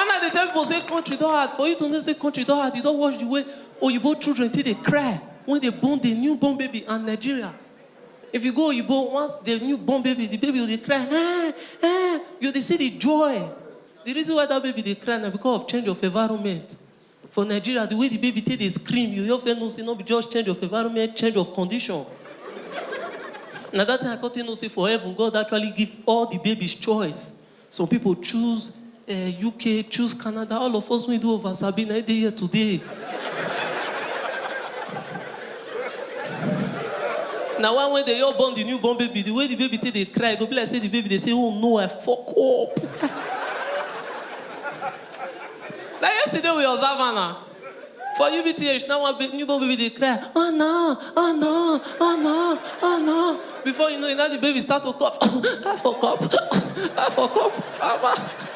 One night they tell people say country don't hard. For you to know say country don't hard, you don't watch the way Oyibo children till they cry when they born the newborn baby in Nigeria. If you go Oyibo, once the newborn baby, the baby will they cry, you they see the joy. The reason why that baby they cry now because of change of environment. For Nigeria, the way the baby till they scream, you often know say not be just change of environment, change of condition. Now that time I can't know say for heaven, God actually give all the babies choice. Some people choose UK, choose Canada. All of us we do over Sabina day here today. Now when they all born the newborn baby, the way the baby till they cry, go be like say the baby they say, oh no, I fuck up. Like yesterday we observe Anna. For UBTH, now one newborn baby they cry, oh no, oh no, oh no, oh no. Before you know it, now the baby start to cough. I fuck up. I fuck up.